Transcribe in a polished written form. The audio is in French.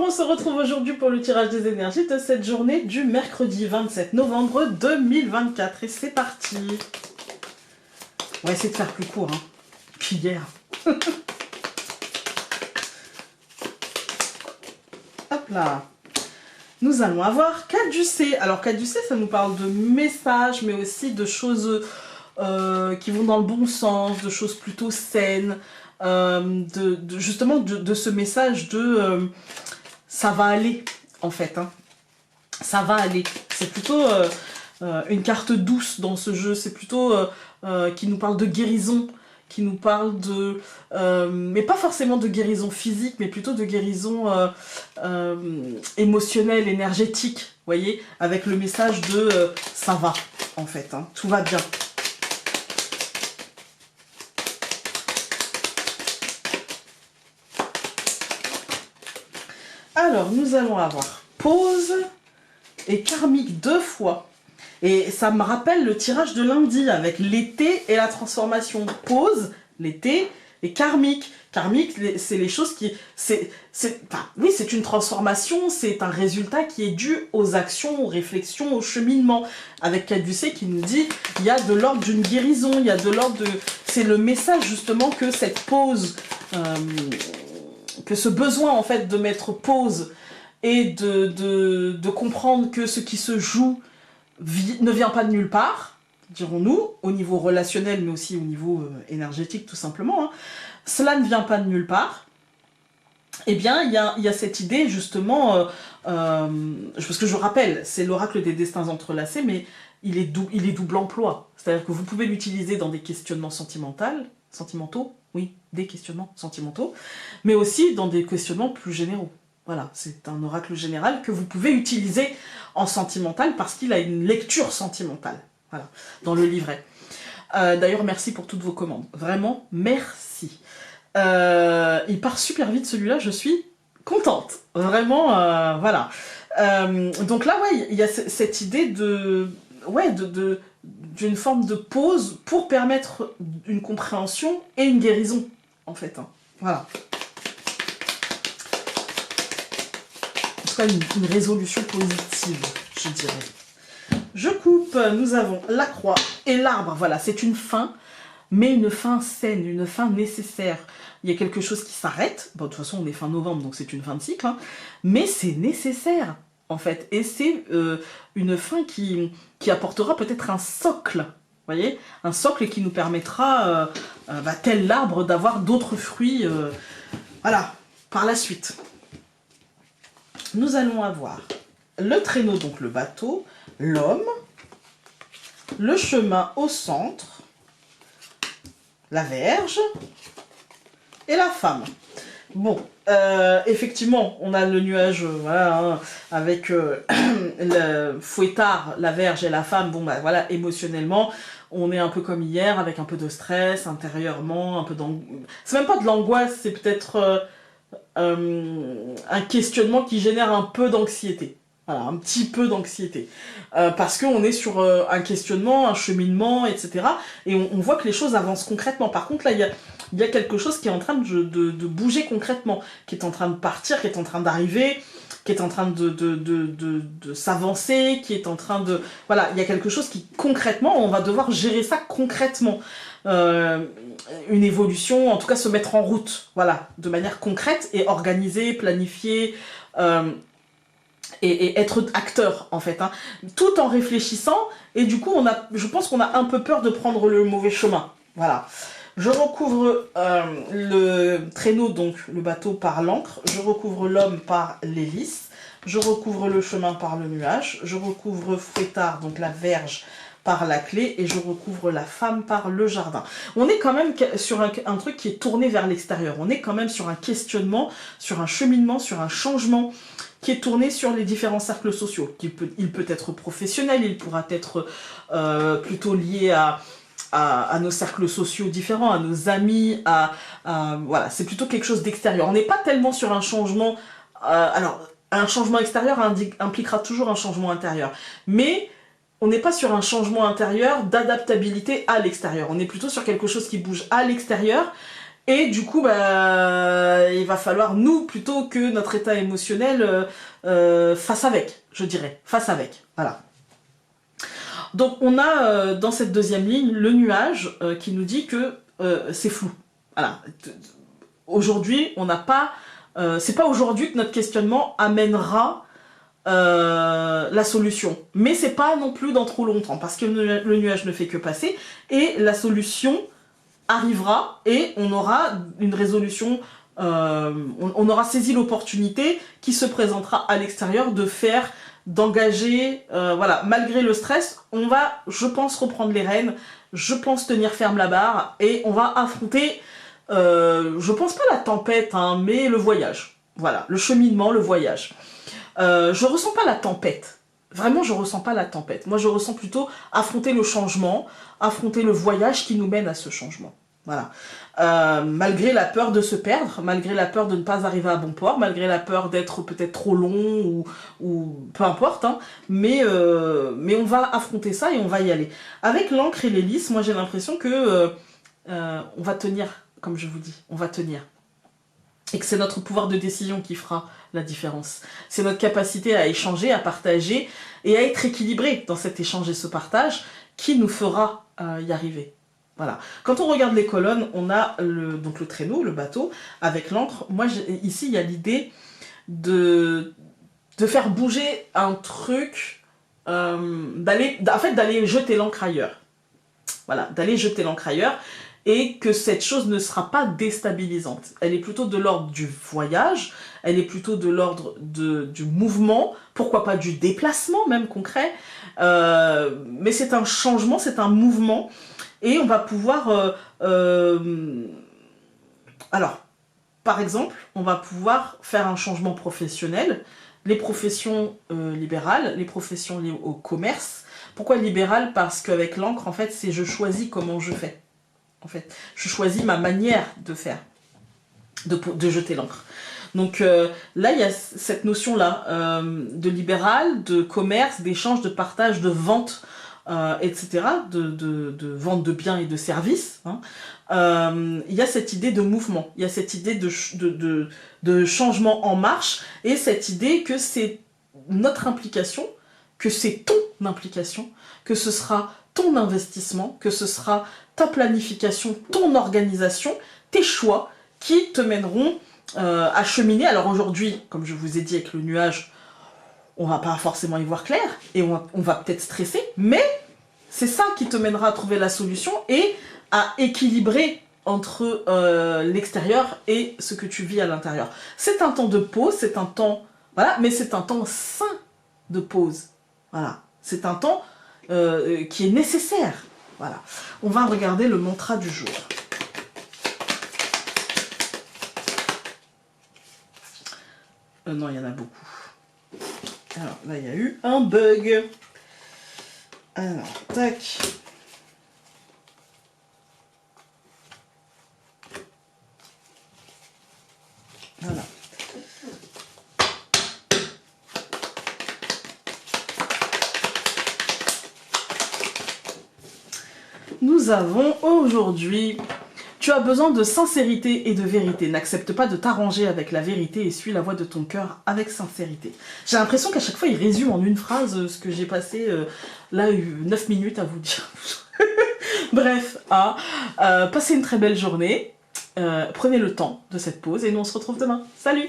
Bonjour, on se retrouve aujourd'hui pour le tirage des énergies de cette journée du mercredi 27 novembre 2024. Et c'est parti. On va essayer de faire plus court, hein, qu'hier. Hop là. Nous allons avoir caducé. Alors caducé, ça nous parle de messages, mais aussi de choses qui vont dans le bon sens, de choses plutôt saines. Justement de ce message de ça va aller en fait, hein. Ça va aller, c'est plutôt une carte douce dans ce jeu, c'est plutôt qui nous parle de guérison, qui nous parle de mais pas forcément de guérison physique, mais plutôt de guérison émotionnelle, énergétique, vous voyez, avec le message de ça va en fait, hein, tout va bien. Alors, nous allons avoir pause et karmique 2 fois. Et ça me rappelle le tirage de lundi avec l'été et la transformation. Pause, l'été et karmique. Karmique, c'est les choses qui... oui, c'est une transformation, c'est un résultat qui est dû aux actions, aux réflexions, au cheminement. Avec caducé qui nous dit, il y a de l'ordre d'une guérison, il y a de l'ordre de... C'est le message justement que cette pause... que ce besoin en fait de mettre pause et de comprendre que ce qui se joue ne vient pas de nulle part, dirons-nous, au niveau relationnel mais aussi au niveau énergétique tout simplement, hein. Cela ne vient pas de nulle part. Eh bien, il y a cette idée justement, parce que je rappelle, c'est l'oracle des destins entrelacés, mais il est double emploi. C'est-à-dire que vous pouvez l'utiliser dans des questionnements sentimentaux, oui, des questionnements sentimentaux, mais aussi dans des questionnements plus généraux. Voilà, c'est un oracle général que vous pouvez utiliser en sentimental parce qu'il a une lecture sentimentale, voilà, dans le livret. D'ailleurs, merci pour toutes vos commandes. Vraiment, merci. Il part super vite celui-là, je suis contente. Vraiment, voilà. Donc là, ouais, il y a cette idée d'une forme de pause pour permettre une compréhension et une guérison, en fait, hein. Voilà. En tout cas, une résolution positive, je dirais. Je coupe, nous avons la croix et l'arbre. Voilà, c'est une fin, mais une fin saine, une fin nécessaire. Il y a quelque chose qui s'arrête. Bon, de toute façon, on est fin novembre, donc c'est une fin de cycle, hein. Mais c'est nécessaire, en fait. Et c'est une fin qui apportera peut-être un socle, vous voyez, un socle qui nous permettra, tel l'arbre, d'avoir d'autres fruits, voilà, par la suite. Nous allons avoir le traîneau, donc le bateau, l'homme, le chemin au centre, la Vierge et la femme. Bon, effectivement, on a le nuage, voilà, hein, avec le fouettard, la Vierge et la femme. Bon, bah voilà, émotionnellement, on est un peu comme hier, avec un peu de stress, intérieurement, un peu d'angoisse. C'est même pas de l'angoisse, c'est peut-être un questionnement qui génère un peu d'anxiété. Voilà, un petit peu d'anxiété. Parce qu'on est sur un questionnement, un cheminement, etc. Et on voit que les choses avancent concrètement. Par contre, là, il y a quelque chose qui est en train de bouger concrètement, qui est en train de partir, qui est en train d'arriver, qui est en train de s'avancer, qui est en train de... Voilà, il y a quelque chose qui, concrètement, on va devoir gérer ça concrètement. Une évolution, en tout cas se mettre en route, voilà, de manière concrète et organisée, planifiée, et être acteur, en fait, hein, tout en réfléchissant, et du coup, je pense qu'on a un peu peur de prendre le mauvais chemin, voilà. Je recouvre le traîneau, donc le bateau, par l'encre, je recouvre l'homme par l'hélice, je recouvre le chemin par le nuage, je recouvre fouettard, donc la verge, par la clé, et je recouvre la femme par le jardin. On est quand même sur un truc qui est tourné vers l'extérieur, on est quand même sur un questionnement, sur un cheminement, sur un changement, qui est tourné sur les différents cercles sociaux. Il peut être professionnel, il pourra être plutôt lié à nos cercles sociaux différents, à nos amis, voilà, c'est plutôt quelque chose d'extérieur. On n'est pas tellement sur un changement... alors, un changement extérieur impliquera toujours un changement intérieur, mais on n'est pas sur un changement intérieur d'adaptabilité à l'extérieur. On est plutôt sur quelque chose qui bouge à l'extérieur Et du coup, bah, il va falloir, nous, plutôt que notre état émotionnel, face avec, je dirais. Face avec, voilà. Donc on a dans cette deuxième ligne le nuage qui nous dit que c'est flou. Voilà. Aujourd'hui, on n'a pas... c'est pas aujourd'hui que notre questionnement amènera la solution. Mais c'est pas non plus dans trop longtemps, parce que le nuage ne fait que passer, et la solution arrivera, et on aura une résolution, on aura saisi l'opportunité qui se présentera à l'extérieur de faire, d'engager, voilà, malgré le stress, on va, je pense, reprendre les rênes, je pense tenir ferme la barre, et on va affronter, je pense pas la tempête, hein, mais le voyage. Voilà, le cheminement, le voyage. Je ressens pas la tempête. Vraiment, je ressens pas la tempête. Moi, je ressens plutôt affronter le changement, affronter le voyage qui nous mène à ce changement. Voilà. Malgré la peur de se perdre, malgré la peur de ne pas arriver à bon port, malgré la peur d'être peut-être trop long ou peu importe, hein, mais on va affronter ça et on va y aller. Avec l'encre et l'hélice, moi j'ai l'impression que on va tenir, comme je vous dis, on va tenir. Et que c'est notre pouvoir de décision qui fera la différence. C'est notre capacité à échanger, à partager et à être équilibré dans cet échange et ce partage qui nous fera y arriver. Voilà. Quand on regarde les colonnes, on a donc le traîneau, le bateau, avec l'encre. Moi, ici, il y a l'idée de faire bouger un truc, d'aller jeter l'encre ailleurs. Voilà, d'aller jeter l'encre ailleurs. Et que cette chose ne sera pas déstabilisante. Elle est plutôt de l'ordre du voyage, elle est plutôt de l'ordre du mouvement, pourquoi pas du déplacement même concret, mais c'est un changement, c'est un mouvement, et on va pouvoir... alors, par exemple, on va pouvoir faire un changement professionnel, les professions libérales, les professions liées au commerce. Pourquoi libéral? Parce qu'avec l'encre, en fait, c'est je choisis comment je fais. En fait, je choisis ma manière de faire, de jeter l'encre. Donc là, il y a cette notion-là de libéral, de commerce, d'échange, de partage, de vente, etc., de vente de biens et de services. Hein. Il y a cette idée de mouvement, il y a cette idée de changement en marche, et cette idée que c'est notre implication, que c'est ton implication, que ce sera ton investissement, que ce sera ta planification, ton organisation, tes choix qui te mèneront à cheminer. Alors aujourd'hui, comme je vous ai dit avec le nuage, on va pas forcément y voir clair et on va peut-être stresser, mais c'est ça qui te mènera à trouver la solution et à équilibrer entre l'extérieur et ce que tu vis à l'intérieur. C'est un temps de pause, c'est un temps, voilà, mais c'est un temps sain de pause. Voilà, c'est un temps qui est nécessaire. Voilà. On va regarder le mantra du jour. Non, il y en a beaucoup. Alors, là, il y a eu un bug. Alors, tac. Voilà. Nous avons aujourd'hui... Tu as besoin de sincérité et de vérité. N'accepte pas de t'arranger avec la vérité et suis la voie de ton cœur avec sincérité. J'ai l'impression qu'à chaque fois, il résume en une phrase ce que j'ai passé là 9 minutes à vous dire. Bref, passez une très belle journée. Prenez le temps de cette pause et nous on se retrouve demain. Salut!